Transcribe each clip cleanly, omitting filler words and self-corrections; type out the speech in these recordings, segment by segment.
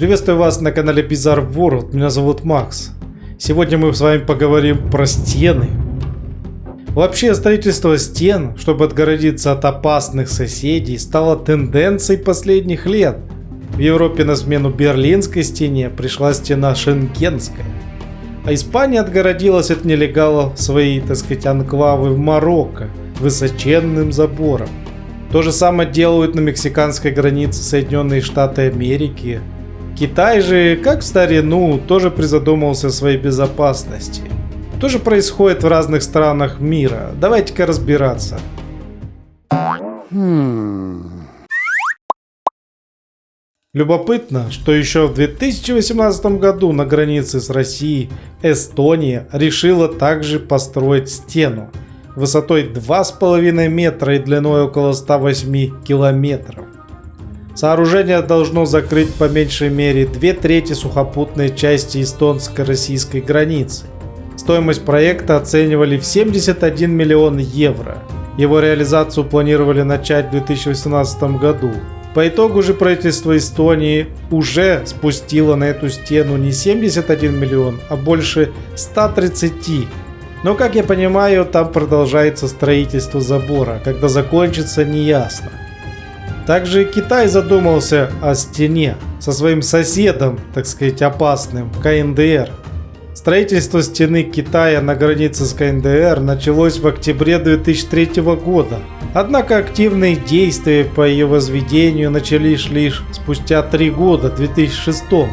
Приветствую вас на канале Bizarre World, меня зовут Макс. Сегодня мы с вами поговорим про стены. Вообще, строительство стен, чтобы отгородиться от опасных соседей, стало тенденцией последних лет. В Европе на смену Берлинской стене пришла стена Шенгенская. А Испания отгородилась от нелегалов свои, анклавы в Марокко высоченным забором. То же самое делают на мексиканской границе Соединенные Штаты Америки. Китай же, как в старину, тоже призадумался о своей безопасности. Что же происходит в разных странах мира? Давайте-ка разбираться. Любопытно, что еще в 2018 году на границе с Россией Эстония решила также построить стену высотой 2,5 метра и длиной около 108 километров. Сооружение должно закрыть по меньшей мере 2/3 сухопутной части эстонско-российской границы. Стоимость проекта оценивали в 71 миллион евро. Его реализацию планировали начать в 2018 году. По итогу же правительство Эстонии уже спустило на эту стену не 71 миллион, а больше 130. Но, как я понимаю, там продолжается строительство забора, когда закончится, неясно. Также Китай задумался о стене со своим соседом, опасным, КНДР. Строительство стены Китая на границе с КНДР началось в октябре 2003 года. Однако активные действия по ее возведению начались лишь спустя 3 года, в 2006.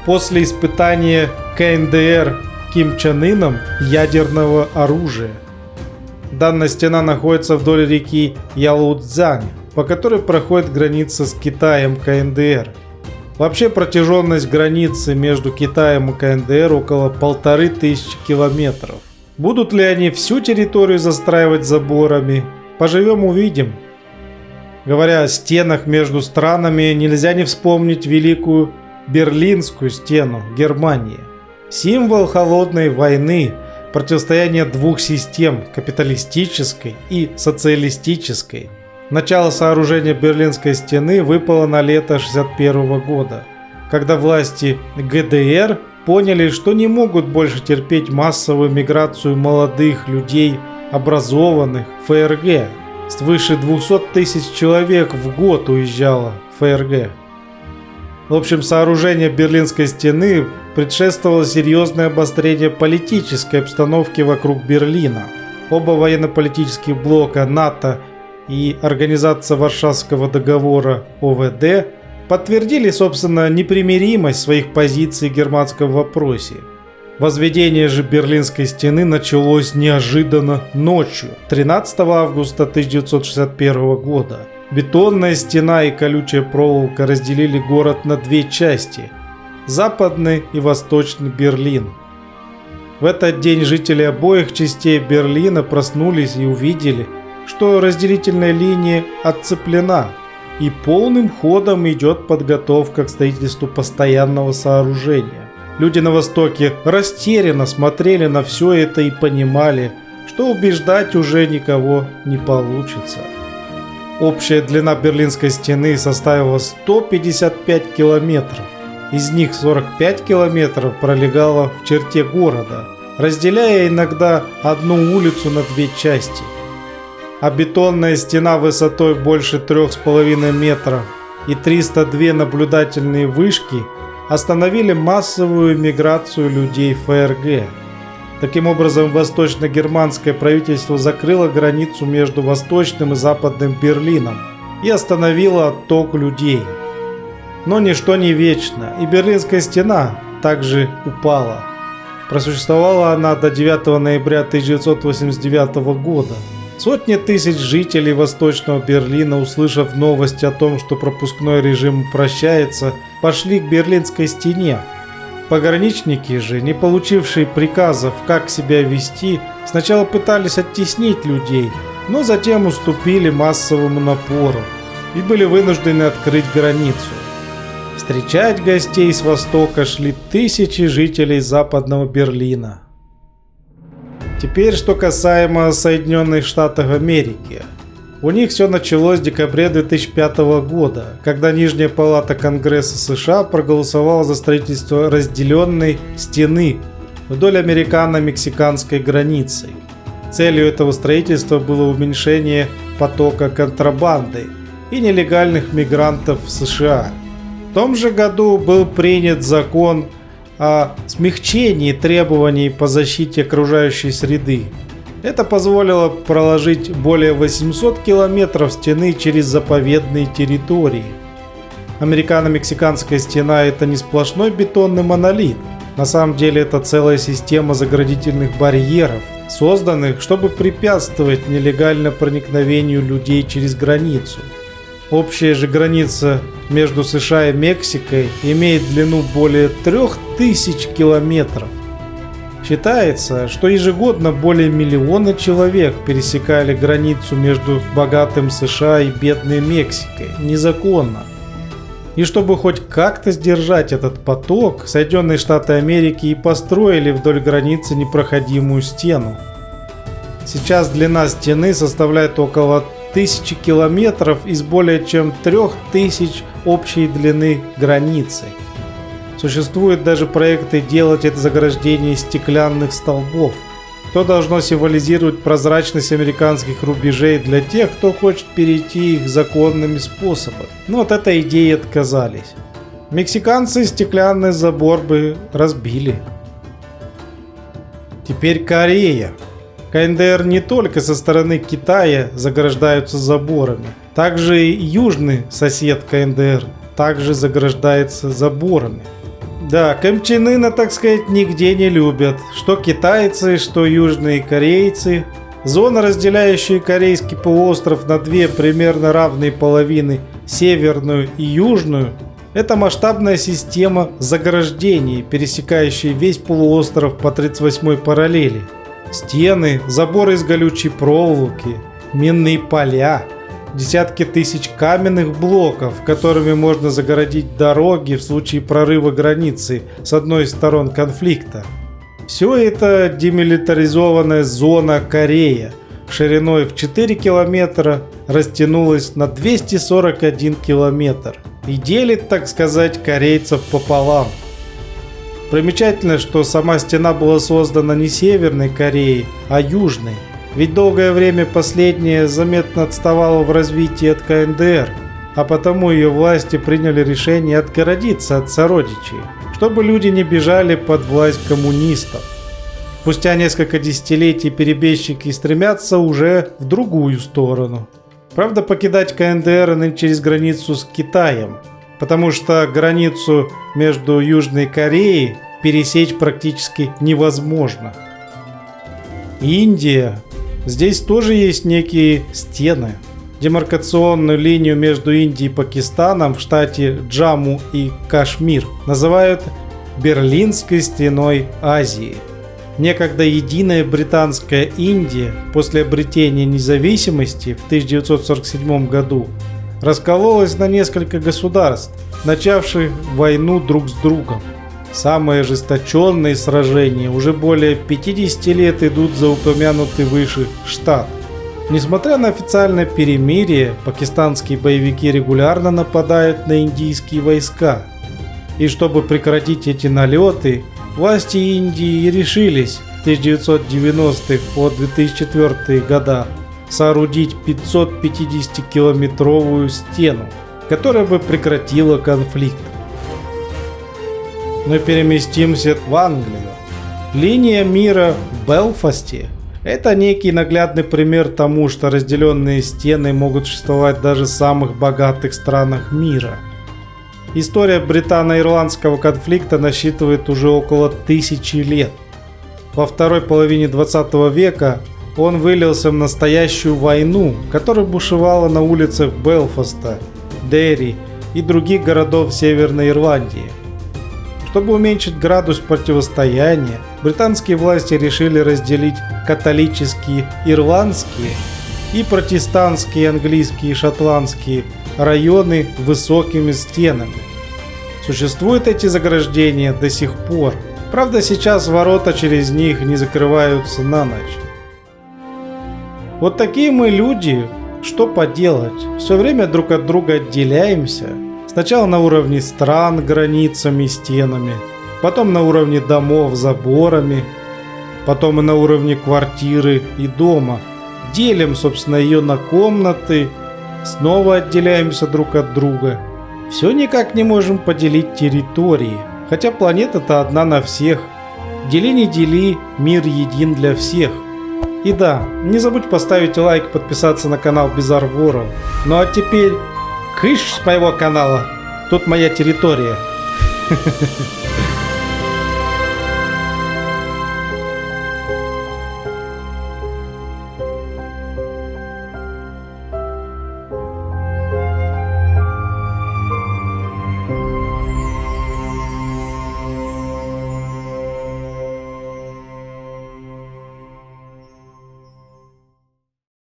После испытания КНДР Ким Чен Ыном ядерного оружия. Данная стена находится вдоль реки Ялоудзянь, по которой проходит граница с Китаем КНДР. Вообще протяженность границы между Китаем и КНДР около 1500 километров. Будут ли они всю территорию застраивать заборами? Поживем увидим. Говоря о стенах между странами, нельзя не вспомнить Великую Берлинскую стену Германии. Символ холодной войны, противостояние двух систем, капиталистической и социалистической. Начало сооружения Берлинской стены выпало на лето 1961 года, когда власти ГДР поняли, что не могут больше терпеть массовую миграцию молодых людей, образованных в ФРГ. Свыше 200 тысяч человек в год уезжало в ФРГ. В общем, сооружение Берлинской стены предшествовало серьезное обострение политической обстановки вокруг Берлина. Оба военно-политических блока НАТО и Организация Варшавского договора ОВД подтвердили, непримиримость своих позиций в германском вопросе. Возведение же Берлинской стены началось неожиданно ночью, 13 августа 1961 года. Бетонная стена и колючая проволока разделили город на две части – западный и восточный Берлин. В этот день жители обоих частей Берлина проснулись и увидели, что разделительная линия отцеплена, и полным ходом идет подготовка к строительству постоянного сооружения. Люди на Востоке растерянно смотрели на все это и понимали, что убеждать уже никого не получится. Общая длина Берлинской стены составила 155 километров, из них 45 километров пролегало в черте города, разделяя иногда одну улицу на две части. А бетонная стена высотой больше 3,5 метров и 302 наблюдательные вышки остановили массовую миграцию людей в ФРГ. Таким образом, восточно-германское правительство закрыло границу между восточным и западным Берлином и остановило отток людей. Но ничто не вечно, и Берлинская стена также упала. Просуществовала она до 9 ноября 1989 года. Сотни тысяч жителей Восточного Берлина, услышав новость о том, что пропускной режим упрощается, пошли к Берлинской стене. Пограничники же, не получившие приказов, как себя вести, сначала пытались оттеснить людей, но затем уступили массовому напору и были вынуждены открыть границу. Встречать гостей с востока шли тысячи жителей Западного Берлина. Теперь, что касаемо Соединенных Штатов Америки. У них все началось в декабре 2005 года, когда Нижняя палата Конгресса США проголосовала за строительство разделенной стены вдоль американо-мексиканской границы. Целью этого строительства было уменьшение потока контрабанды и нелегальных мигрантов в США. В том же году был принят закон о смягчении требований по защите окружающей среды. Это позволило проложить более 800 километров стены через заповедные территории. Американо-мексиканская стена – это не сплошной бетонный монолит. На самом деле это целая система заградительных барьеров, созданных, чтобы препятствовать нелегальному проникновению людей через границу. Общая же граница между США и Мексикой имеет длину более 3000 километров. Считается, что ежегодно более миллиона человек пересекали границу между богатым США и бедной Мексикой незаконно. И чтобы хоть как-то сдержать этот поток, Соединенные Штаты Америки и построили вдоль границы непроходимую стену. Сейчас длина стены составляет около 1000 километров из более чем 3000 общей длины границы. Существуют даже проекты делать это заграждение из стеклянных столбов, что должно символизировать прозрачность американских рубежей для тех, кто хочет перейти их законными способами. Но от этой идеи отказались. Мексиканцы стеклянный забор бы разбили. Теперь Корея. КНДР не только со стороны Китая заграждаются заборами, также и южный сосед КНДР также заграждается заборами. Да, Ким Чен Ына, так сказать, нигде не любят. Что китайцы, что южные корейцы. Зона, разделяющая Корейский полуостров на две примерно равные половины, северную и южную, это масштабная система заграждений, пересекающая весь полуостров по 38-й параллели. Стены, заборы из колючей проволоки, минные поля, десятки тысяч каменных блоков, которыми можно загородить дороги в случае прорыва границы с одной из сторон конфликта. Все это демилитаризованная зона Корея, шириной в 4 километра растянулась на 241 километр и делит, так сказать, корейцев пополам. Примечательно, что сама стена была создана не Северной Кореей, а Южной. Ведь долгое время последняя заметно отставала в развитии от КНДР, а потому ее власти приняли решение отгородиться от сородичей, чтобы люди не бежали под власть коммунистов. Спустя несколько десятилетий перебежчики стремятся уже в другую сторону. Правда, покидать КНДР они через границу с Китаем, потому что границу между Южной Кореей пересечь практически невозможно. Индия. Здесь тоже есть некие стены. Демаркационную линию между Индией и Пакистаном в штате Джамму и Кашмир называют Берлинской стеной Азии. Некогда единая британская Индия после обретения независимости в 1947 году раскололась на несколько государств, начавших войну друг с другом. Самые ожесточенные сражения уже более 50 лет идут за упомянутый выше штат. Несмотря на официальное перемирие, пакистанские боевики регулярно нападают на индийские войска. И чтобы прекратить эти налеты, власти Индии решились в 1990-х по 2004 года соорудить 550-километровую стену, которая бы прекратила конфликт. Мы переместимся в Англию. Линия мира в Белфасте – это некий наглядный пример тому, что разделенные стены могут существовать даже в самых богатых странах мира. История британо-ирландского конфликта насчитывает уже около 1000 лет. Во второй половине 20 века он вылился в настоящую войну, которая бушевала на улицах Белфаста, Дерри и других городов Северной Ирландии. Чтобы уменьшить градус противостояния, британские власти решили разделить католические ирландские и протестантские английские и шотландские районы высокими стенами. Существуют эти заграждения до сих пор. Правда, сейчас ворота через них не закрываются на ночь. Вот такие мы люди. что поделать, все время друг от друга отделяемся. Сначала на уровне стран, границами, стенами, потом на уровне домов, заборами, потом и на уровне квартиры и дома. Делим, собственно, ее на комнаты, снова отделяемся друг от друга. Все никак не можем поделить территории, хотя планета-то одна на всех. Дели не дели, мир един для всех. И да, не забудь поставить лайк, подписаться на канал Bizarre World. Ну а теперь кыш с моего канала, тут моя территория.